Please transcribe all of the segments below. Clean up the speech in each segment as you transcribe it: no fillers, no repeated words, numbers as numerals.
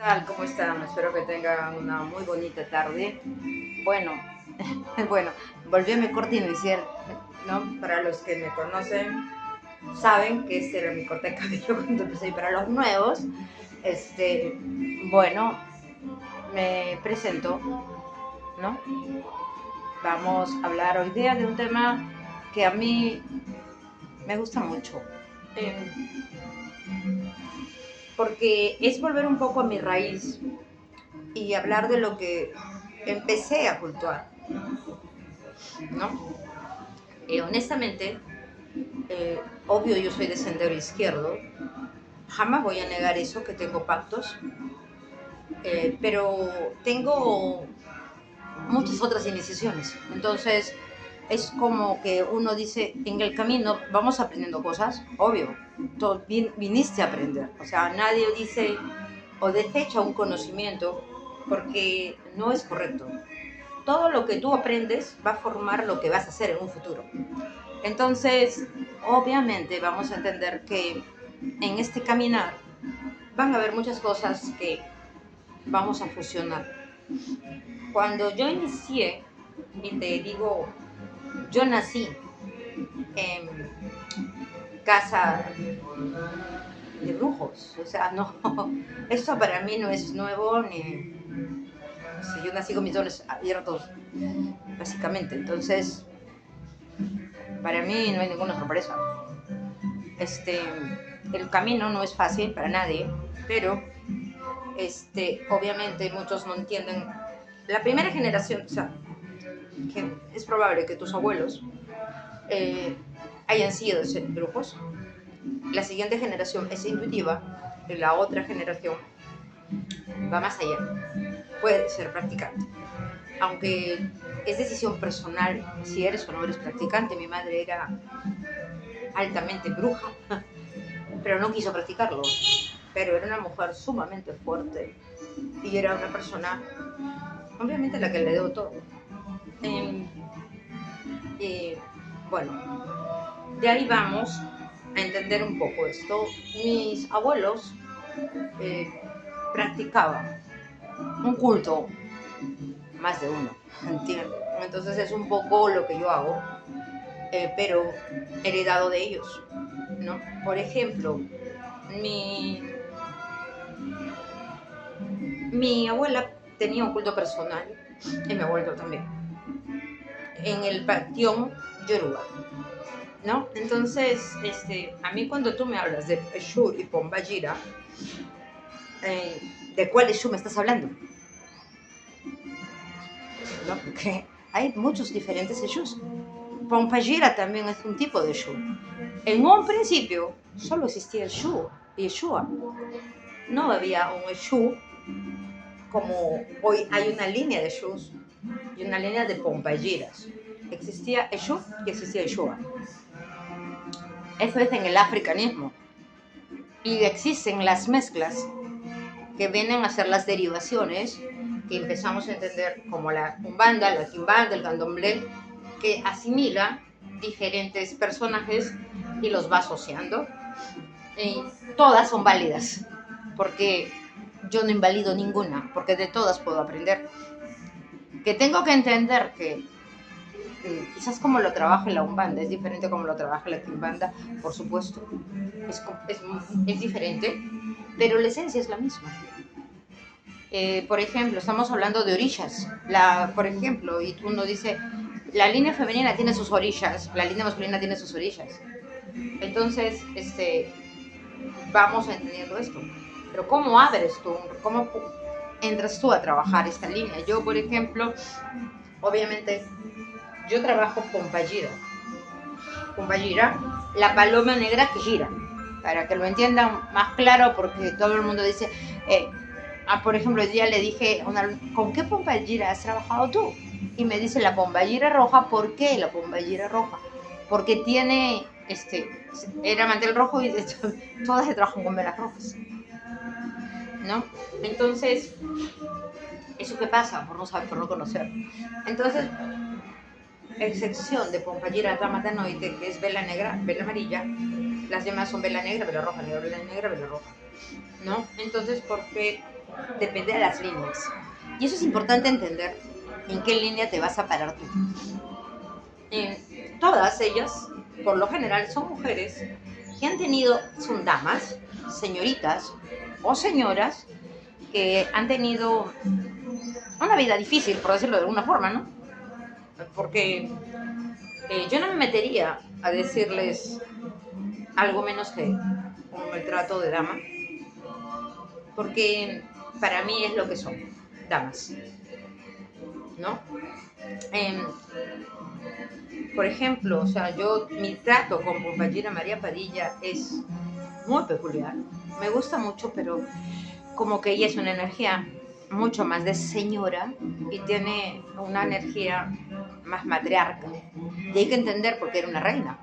Tal? ¿Cómo están? Espero que tengan una muy bonita tarde. Bueno, bueno, volví a mi corte inicial, ¿no? Para los que me conocen, saben que este era mi corte de cabello cuando empecé. Y para los nuevos, este, bueno, me presento, ¿no? Vamos a hablar hoy día de un tema que a mí me gusta mucho. eh, Porque es volver un poco a mi raíz y hablar de lo que empecé a cultuar, ¿no? Honestamente, obvio yo soy de sendero izquierdo, jamás voy a negar eso, que tengo pactos, pero tengo muchas otras iniciaciones. Entonces, es como que uno dice, en el camino vamos aprendiendo cosas, obvio, tú viniste a aprender, o sea, nadie dice o desecha un conocimiento porque no es correcto. Todo lo que tú aprendes va a formar lo que vas a hacer en un futuro. Entonces, obviamente vamos a entender que en este caminar van a haber muchas cosas que vamos a fusionar. Cuando yo inicié, y te digo, yo nací en casa de brujos, o sea, no, esto para mí no es nuevo, ni, si yo nací con mis dones abiertos, básicamente, entonces, para mí no hay ninguna sorpresa. Este, el camino no es fácil para nadie, pero obviamente muchos no entienden. La primera generación, o sea, que es probable que tus abuelos eh, hayan sido brujos, la siguiente generación es intuitiva, y la otra generación va más allá, puede ser practicante. Aunque es decisión personal si eres o no eres practicante. Mi madre era altamente bruja, pero no quiso practicarlo. Pero era una mujer sumamente fuerte y era una persona, obviamente, a la que le debo todo. Eh, y bueno, de ahí vamos a entender un poco esto. Mis abuelos eh, practicaban un culto, más de uno, ¿entiendes? Entonces es un poco lo que yo hago, pero heredado de ellos, ¿no? Por ejemplo, mi, mi abuela tenía un culto personal, y mi abuelo también, en el panteón Yoruba, ¿no? Entonces, a mí cuando tú me hablas de Eshu y Pombayira, ¿de cuál Eshu me estás hablando? ¿No? Porque hay muchos diferentes Eshus. Pombayira también es un tipo de Eshu. En un principio solo existía el Shu y Yeshua. No había un Eshu como hoy hay una línea de Eshus y una línea de Pombayiras. Existía Eshu y existía Yeshua. Eso es en el africanismo. Y existen las mezclas que vienen a ser las derivaciones que empezamos a entender como la umbanda, la quimbanda, el candomblé, que asimila diferentes personajes y los va asociando. Y todas son válidas, porque yo no invalido ninguna, porque de todas puedo aprender. Que tengo que entender que quizás como lo trabaja la umbanda es diferente como lo trabaja la quimbanda, por supuesto, es diferente, pero la esencia es la misma. Por ejemplo, estamos hablando de orillas. Por ejemplo, y uno dice, la línea femenina tiene sus orillas, la línea masculina tiene sus orillas. Entonces, vamos entendiendo esto. Pero ¿cómo abres tú? ¿Cómo entras tú a trabajar esta línea? Yo, por ejemplo, obviamente, yo trabajo con Bajira. Con Bajira, la paloma negra que gira. Para que lo entiendan más claro, porque todo el mundo dice, por ejemplo, el día le dije, ¿con qué pombayira has trabajado tú? Y me dice, la pombayira roja. ¿Por qué la pombayira roja? Porque tiene, era mantel rojo y de hecho, todas se trabajan con velas rojas, ¿no? Entonces, ¿eso qué pasa? Por no saber, por no conocer. Entonces, excepción de pombayira tamatanoide, que es vela negra, vela amarilla, las demás son vela negra, vela roja, negra, vela negra, vela roja, ¿no? Entonces, ¿por qué depende de las líneas. Y eso es importante entender en qué línea te vas a parar tú. Todas ellas, por lo general, son mujeres que han tenido, son damas, señoritas o señoras que han tenido una vida difícil, por decirlo de alguna forma, ¿no? Porque yo no me metería a decirles algo menos que un maltrato de dama, porque para mí es lo que son, damas, ¿no? Eh, por ejemplo, o sea, mi trato con compañera María Padilla es muy peculiar, me gusta mucho, pero como que ella es una energía mucho más de señora y tiene una energía más matriarca. Y hay que entender por qué era una reina.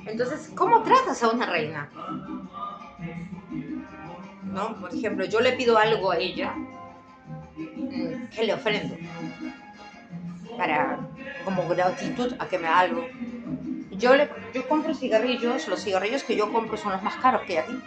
Entonces, ¿cómo tratas a una reina? ¿No? Por ejemplo, yo le pido algo a ella, que le ofrendo para, como gratitud a que me haga algo. Yo compro cigarrillos, los cigarrillos que yo compro son los más caros que hay aquí.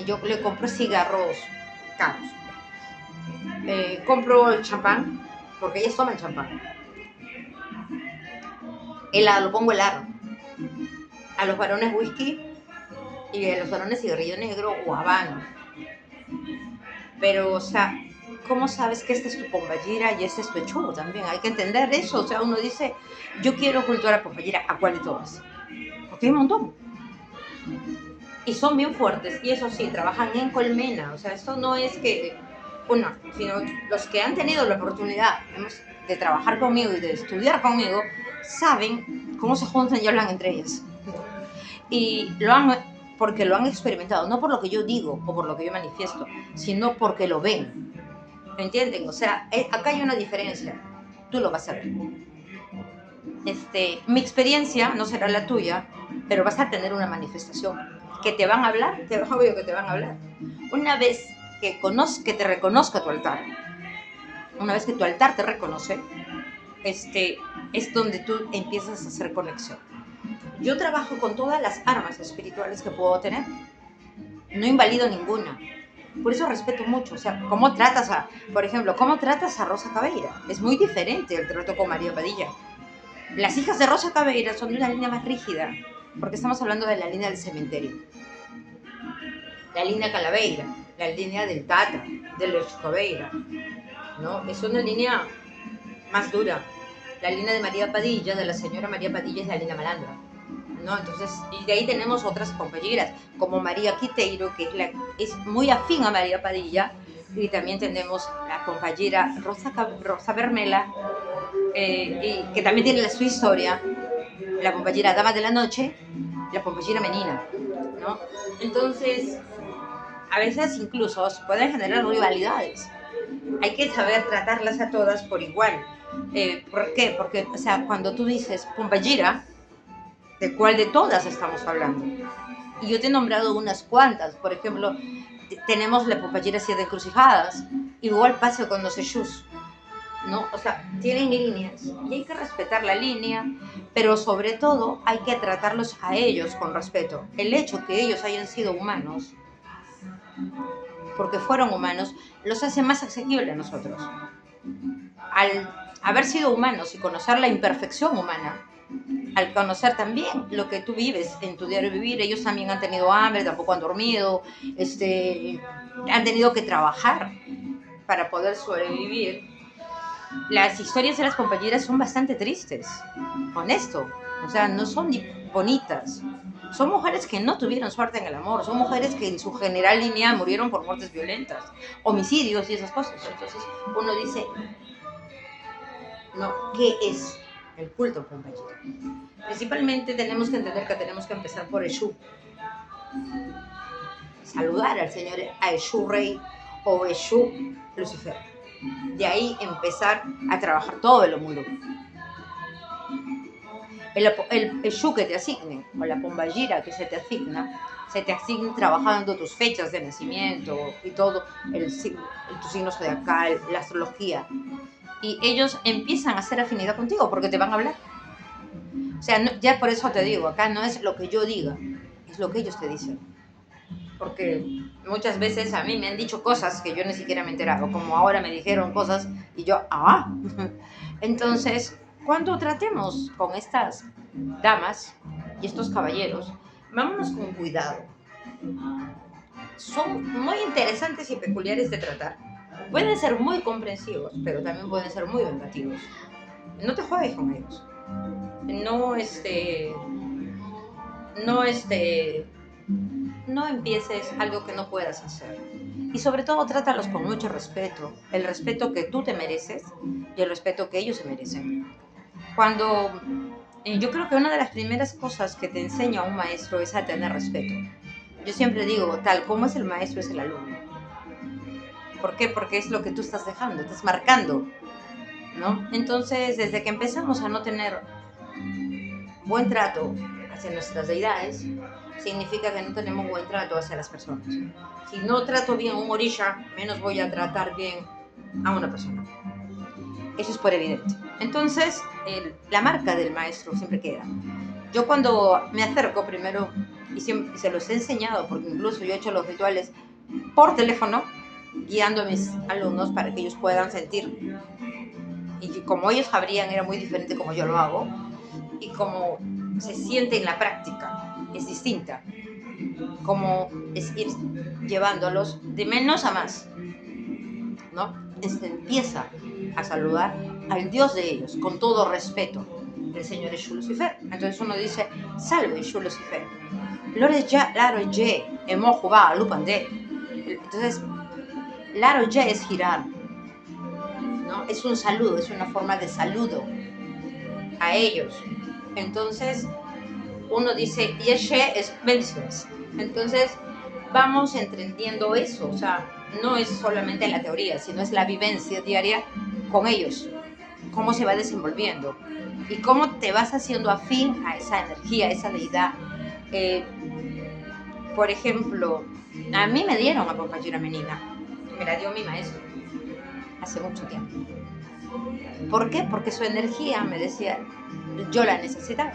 Yo le compro cigarros caros. Compro el champán, porque ellas toman champán. Lo pongo helado. A los varones whisky y a los varones cigarrillo negro o habano. Pero, o sea, ¿cómo sabes que este es tu pomballera y este es tu chulo también? Hay que entender eso. O sea, uno dice, yo quiero cultuar a pomballera, ¿a cuál de todas? Porque hay un montón. Y son bien fuertes. Y eso sí, trabajan en colmena. O sea, esto no es que uno, sino los que han tenido la oportunidad de trabajar conmigo y de estudiar conmigo, saben cómo se juntan y hablan entre ellas. Y porque lo han experimentado, no por lo que yo digo o por lo que yo manifiesto, sino porque lo ven. ¿Me entienden? O sea, acá hay una diferencia. Tú lo vas a ver. Mi experiencia no será la tuya, pero vas a tener una manifestación. Que te van a hablar, obvio que te van a hablar. Una vez que te reconozca tu altar, una vez que tu altar te reconoce, es donde tú empiezas a hacer conexión. Yo trabajo con todas las armas espirituales que puedo tener. No invalido ninguna. Por eso respeto mucho. O sea, por ejemplo, cómo tratas a Rosa Caveira? Es muy diferente el trato con María Padilla. Las hijas de Rosa Caveira son de una línea más rígida, porque estamos hablando de la línea del cementerio. La línea Calaveira, la línea del Tata, del Caveira, ¿no? Es una línea más dura. La línea de María Padilla, de la señora María Padilla, es la línea malandra, ¿no? Entonces, y de ahí tenemos otras compañeras, como María Quiteiro, que es muy afín a María Padilla, y también tenemos la compañera Rosa Bermela, y que también tiene su historia, la compañera Dama de la Noche, la compañera Menina, ¿no? Entonces, a veces incluso se pueden generar rivalidades. Hay que saber tratarlas a todas por igual. ¿Por qué? Porque, o sea, cuando tú dices Pombayira, ¿de cuál de todas estamos hablando? Y yo te he nombrado unas cuantas. Por ejemplo, tenemos la Pombayira Siete Encrucijadas. Igual pasa con los Eshus, ¿no? O sea, tienen líneas y hay que respetar la línea, pero sobre todo hay que tratarlos a ellos con respeto. El hecho que ellos hayan sido humanos, porque fueron humanos, los hace más asequibles a nosotros. Al haber sido humanos y conocer la imperfección humana, al conocer también lo que tú vives en tu diario vivir, ellos también han tenido hambre, tampoco han dormido, han tenido que trabajar para poder sobrevivir. Las historias de las compañeras son bastante tristes, honesto, o sea, no son ni bonitas. Son mujeres que no tuvieron suerte en el amor, son mujeres que en su general línea murieron por muertes violentas, homicidios y esas cosas. Entonces uno dice, no, ¿qué es el culto compañera? Principalmente tenemos que entender que tenemos que empezar por Eshu. Saludar al Señor, a Eshu Rey o Eshu Lucifer. De ahí empezar a trabajar todo el mundo. El Eshu que te asigne, o la Pombayira que se te asigna trabajando tus fechas de nacimiento y todo, tu signo zodiacal, la astrología. Y ellos empiezan a hacer afinidad contigo porque te van a hablar. O sea, ya por eso te digo, acá no es lo que yo diga, es lo que ellos te dicen. porque muchas veces a mí me han dicho cosas que yo ni siquiera me he enterado, como ahora me dijeron cosas y yo, ah. Entonces, cuando tratemos con estas damas y estos caballeros, vámonos con cuidado. Son muy interesantes y peculiares de tratar. Pueden ser muy comprensivos, pero también pueden ser muy vengativos. No te juegues con ellos. No, no, no empieces algo que no puedas hacer. Y sobre todo, trátalos con mucho respeto. El respeto que tú te mereces y el respeto que ellos se merecen. Cuando yo creo que una de las primeras cosas que te enseña un maestro es a tener respeto. Yo siempre digo, tal como es el maestro es el alumno. ¿Por qué? Porque es lo que tú estás dejando, estás marcando, ¿no? Entonces, desde que empezamos a no tener buen trato hacia nuestras deidades, significa que no tenemos buen trato hacia las personas. Si no trato bien a un orisha, menos voy a tratar bien a una persona. Eso es por evidente. Entonces, la marca del maestro siempre queda. Yo cuando me acerco primero, y siempre se los he enseñado, porque incluso yo he hecho los rituales por teléfono, guiando a mis alumnos para que ellos puedan sentir. Y como ellos sabrían, era muy diferente como yo lo hago, y como se siente en la práctica, es distinta. Como es ir llevándolos de menos a más, ¿no? Empieza a saludar al Dios de ellos, con todo respeto. El Señor es Lucifer. Entonces uno dice, salve Lucifer. Lore ya, laro ye, emo juba, lupande. Entonces, laro ye es girar, ¿no? Es un saludo, es una forma de saludo a ellos. Entonces, uno dice, yeshe es bendiciones. Entonces, vamos entendiendo eso, o sea, no es solamente la teoría, sino es la vivencia diaria con ellos, cómo se va desenvolviendo y cómo te vas haciendo afín a esa energía, a esa deidad. Por ejemplo, a mí me dieron a Pampayura Menina, me la dio mi maestro hace mucho tiempo. ¿Por qué? Porque su energía me decía, yo la necesitaba.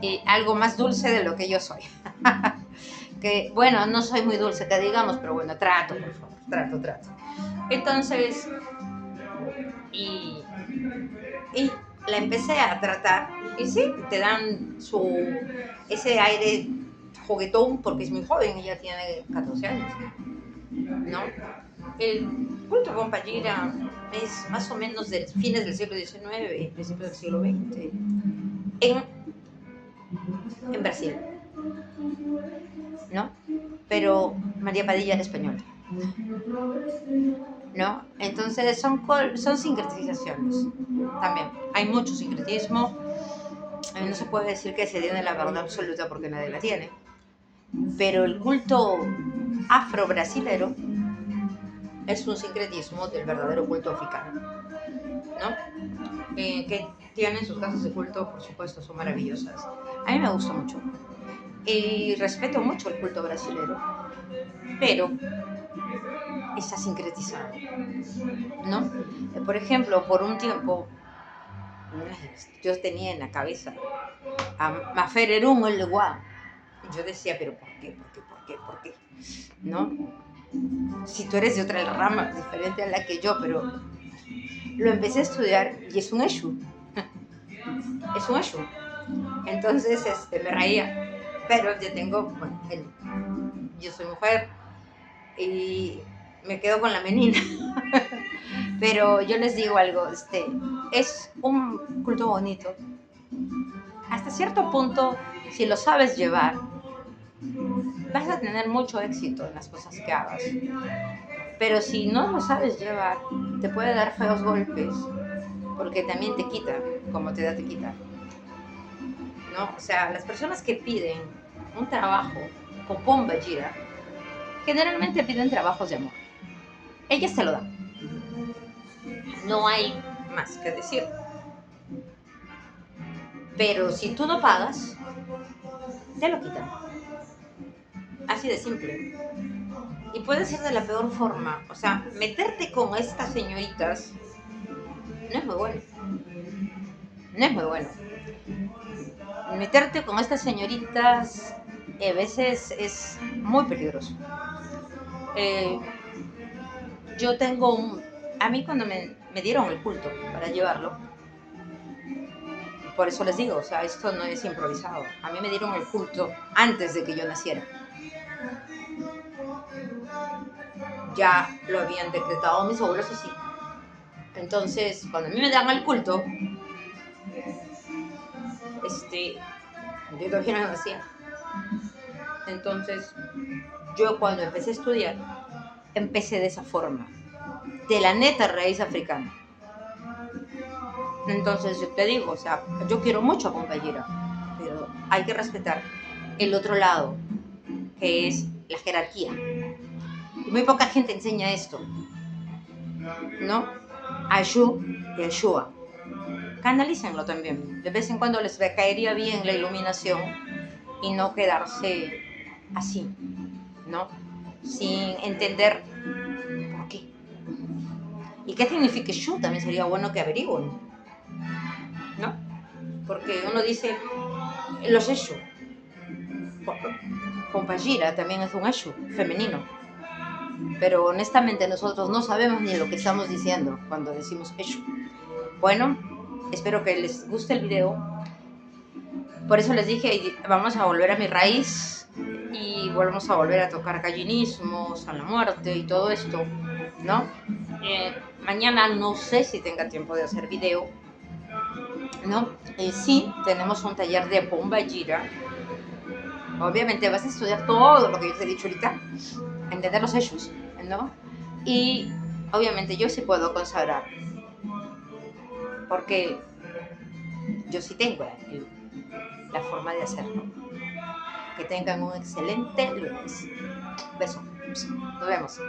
Y algo más dulce de lo que yo soy. Que, bueno, no soy muy dulce, que digamos, pero bueno, trato, por favor, trato. Entonces, y la empecé a tratar, y sí, te dan ese aire juguetón, porque es muy joven, ella tiene 14 años, ¿no? El culto Pampayira es más o menos de fines del siglo XIX, principios del siglo XX, en Brasil, ¿no? Pero María Padilla era española, ¿no? Entonces son sincretizaciones también. Hay mucho sincretismo. No se puede decir que se tiene la verdad absoluta porque nadie la tiene. Pero el culto afro-brasilero es un sincretismo del verdadero culto africano, ¿no? Que tienen sus casas de culto, por supuesto, son maravillosas. A mí me gusta mucho. Y respeto mucho el culto brasilero, pero está sincretizado, ¿no? Por ejemplo, por un tiempo yo tenía en la cabeza a Mafererún el Leguá. Y yo decía, pero ¿por qué? ¿Por qué? ¿No? Si tú eres de otra rama diferente a la que yo, pero lo empecé a estudiar y es un Eshu. Es un Eshu. Entonces me reía, pero yo tengo, bueno, yo soy mujer y me quedo con la menina. Pero yo les digo algo, es un culto bonito. Hasta cierto punto, si lo sabes llevar, vas a tener mucho éxito en las cosas que hagas. Pero si no lo sabes llevar, te puede dar feos golpes, porque también te quita, como te da, te quita, ¿no? O sea, las personas que piden un trabajo con Pampayira, generalmente piden trabajos de amor. Ellas te lo dan. No hay más que decir. Pero si tú no pagas, te lo quitan. Así de simple. Y puede ser de la peor forma. O sea, meterte con estas señoritas no es muy bueno. No es muy bueno. Meterte con estas señoritas a veces es muy peligroso. Yo tengo a mí cuando me dieron el culto para llevarlo, por eso les digo, o sea, esto no es improvisado. A mí me dieron el culto antes de que yo naciera. Ya lo habían decretado mis abuelos así. Entonces, cuando a mí me dan el culto, yo todavía no nacía. Entonces, yo cuando empecé a estudiar, empecé de esa forma, de la neta raíz africana. Entonces, yo te digo, o sea, yo quiero mucho a compañera, pero hay que respetar el otro lado, que es la jerarquía. Y muy poca gente enseña esto, ¿no? Ayú y Ayúa. Canalícenlo también. De vez en cuando les caería bien la iluminación y no quedarse así, ¿no? Sin entender por qué. ¿Y qué significa Shu? También sería bueno que averigüen, ¿no? Porque uno dice, los Eshu. Compayira también es un Eshu femenino. Pero honestamente nosotros no sabemos ni lo que estamos diciendo cuando decimos Eshu. Bueno, espero que les guste el video. Por eso les dije, vamos a volver a mi raíz y volvemos a volver a tocar gallinismos, a la muerte y todo esto, ¿no? Mañana no sé si tenga tiempo de hacer video, ¿no? Sí, tenemos un taller de Pombayira. Obviamente vas a estudiar todo lo que yo te he dicho ahorita, entender los hechos, ¿no? Y obviamente yo sí puedo consagrar, porque yo sí tengo la forma de hacerlo. Que tengan un excelente lunes. Beso. Nos vemos.